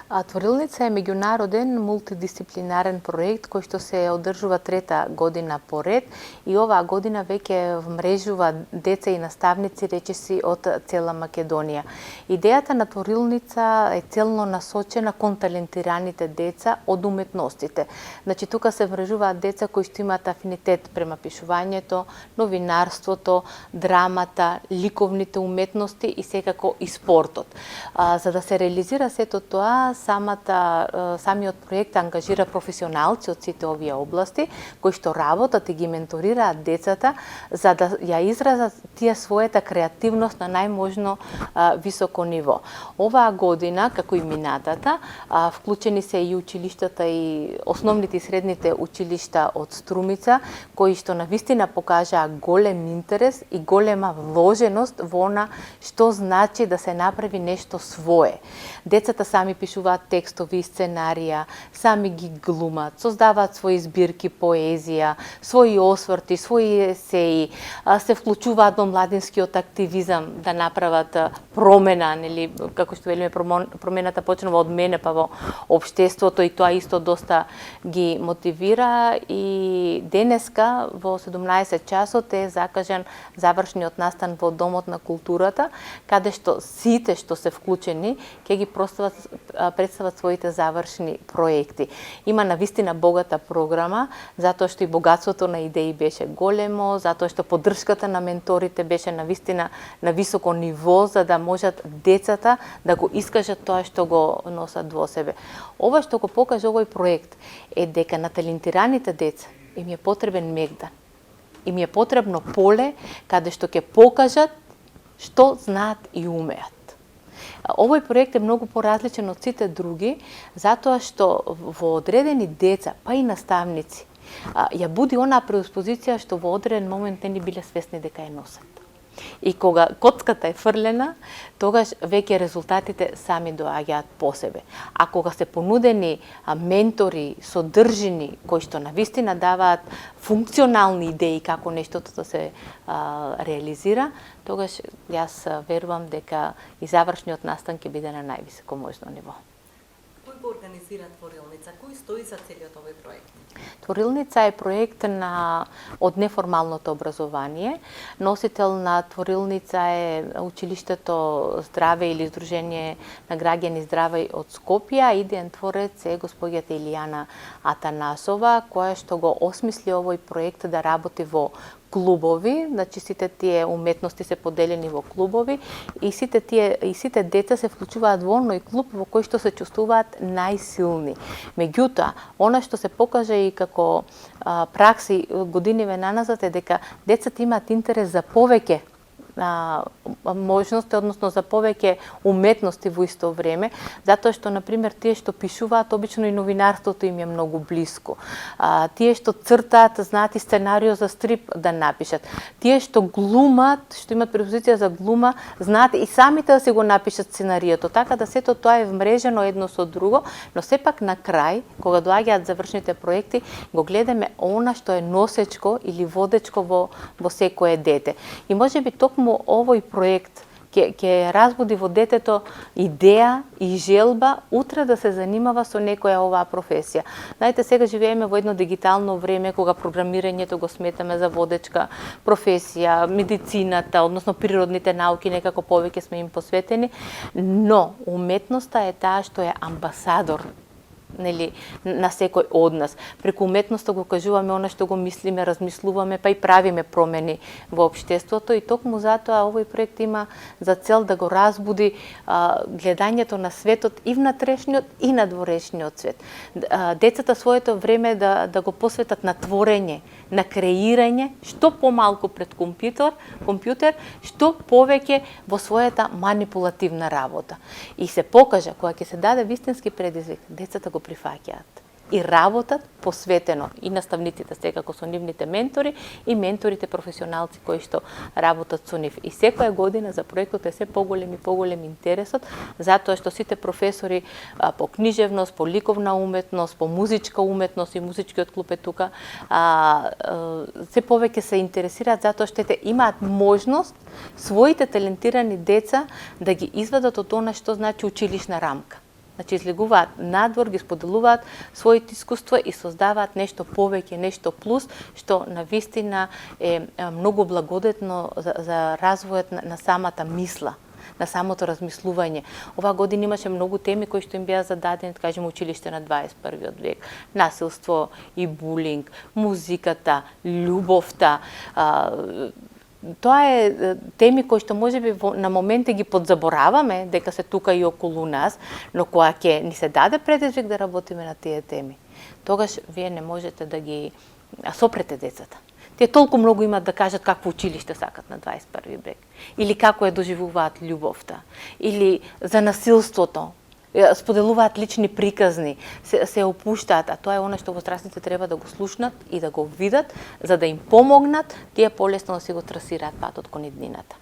Творилница е меѓународен мултидисциплинарен проект кој што се одржува трета година поред и оваа година веќе вмрежува деца и наставници речиси од цела Македонија. Идејата на Творилница е целно насочена кон талентираните деца од уметностите. Значи тука се вмрежуваат деца кои што имаат афинитет према пишувањето, новинарството, драмата, ликовните уметности и секако и спортот. За да се реализира сето тоа, самиот проект ангажира професионалци од сите овие области, кои што работат и ги менторираат децата за да ја изразат тие својата креативност на најможно високо ниво. Оваа година, како и минатата, вклучени се и училиштата и основните и средните училишта од Струмица, кои што навистина покажаа голем интерес и голема вложеност во она што значи да се направи нешто свое. Децата сами пишуваат текстови и сценарија, сами ги глумат, создаваат своји збирки поезија, своји осврти, своји есеи, се вклучуваат во младинскиот активизам да направат промена, нели, како што велиме, промената почнува од мене па во општеството и тоа исто доста ги мотивира и денеска во 17 часот е закажан завршниот настан во Домот на културата, каде што сите што се вклучени ќе ги представат своите завршни проекти. Има навистина богата програма, затоа што и богатството на идеи беше големо, затоа што поддршката на менторите беше навистина на високо ниво, за да можат децата да го искажат тоа што го носат во себе. Ова што го покажа овој проект е дека на талентираните деца им е потребен мегдан. Им е потребно поле каде што ќе покажат што знаат и умеат. Овој проект е многу поразличен од сите други, затоа што во одредени деца, па и наставници, ја буди онаа преуспозиција што во одреден момент не ни биле свесни дека ја носат. И кога коцката е фрлена, тогаш веќе резултатите сами доаѓаат по себе. А кога се понудени ментори, содржини, кои што навистина даваат функционални идеи како нештото да се реализира, тогаш јас верувам дека и завршниот настан ќе биде на највисоко можно ниво. Кој го организира Творилница? Кој стои за целиот овој проект? Творилница е проект од неформалното образование. Носител на Творилница е училиштето Здраве или Сдружение на граѓани Здраве од Скопје, а идеен творец е господјата Илијана Атанасова, која што го осмисли овој проект да работи во клубови, значи сите тие уметности се поделени во клубови и сите деца се вклучуваат во оној клуб во кој што се чувствуваат најсилни. Меѓутоа, она што се покажа и како пракси годиниве наназад е дека децата имаат интерес за повеќе можности, односно за повеќе уметности во исто време, затоа што, например, тие што пишуваат, обично и новинарството им е многу блиско. Тие што цртаат, знаат и сценарио за стрип да напишат. Тие што глумат, што имат предпозиција за глума, знаат и самите да се го напишат сценариото, така да сето тоа е вмрежено едно со друго, но сепак на крај, кога доаѓаат завршните проекти, го гледаме она што е носечко или водечко во секое дете. И можеби токму овој проект ќе разбуди во детето идеја и желба утре да се занимава со некоја оваа професија. Знаете, сега живееме во едно дигитално време кога програмирањето го сметаме за водечка професија, медицината, односно природните науки некако повеќе сме им посветени, но уметноста е таа што е амбасадор, нели, на секој од нас. Преку уметноста го кажуваме она што го мислиме, размислуваме, па и правиме промени во општеството и токму затоа овој проект има за цел да го разбуди гледањето на светот и внатрешниот и надворешниот свет. Децата своето време да го посветат на творење, на креирање, што помалку пред компјутер, што повеќе во својата манипулативна работа. И се покажа кога ќе се даде вистински предизвик, децата го прифаќаат и работат посветено и наставниците секако со нивните ментори и менторите професионалци кои што работат со нив. И секоја година за проектот е се поголем интересот, затоа што сите професори по книжевност, по ликовна уметност, по музичка уметност и музичкиот клуб е тука, се повеќе се интересираат затоа што имаат можност своите талентирани деца да ги извадат од она што значи училишна рамка. Значи излегуваат надвор, ги споделуваат своите искуства и создаваат нешто повеќе, нешто плюс, што навистина е многу благодетно за развојот на самата мисла, на самото размислување. Оваа година имаше многу теми кои што им беа зададени, да кажеме, училиште на 21 век. Насилство и булинг, музиката, љубовта, тоа е теми кои што можеби на моменти ги подзабораваме дека се тука и околу нас, но кога ќе ни се даде предизвик да работиме на тие теми, тогаш вие не можете да ги сопрете децата. Тие толку многу имаат да кажат какво училиште сакат на 21 век, или како ја доживуваат љубовта, или за насилството, споделуваат лични приказни, се опуштаат, а тоа е она што возрастните треба да го слушнат и да го видат, за да им помогнат, тие полесно да си го трасираат патот кон иднината.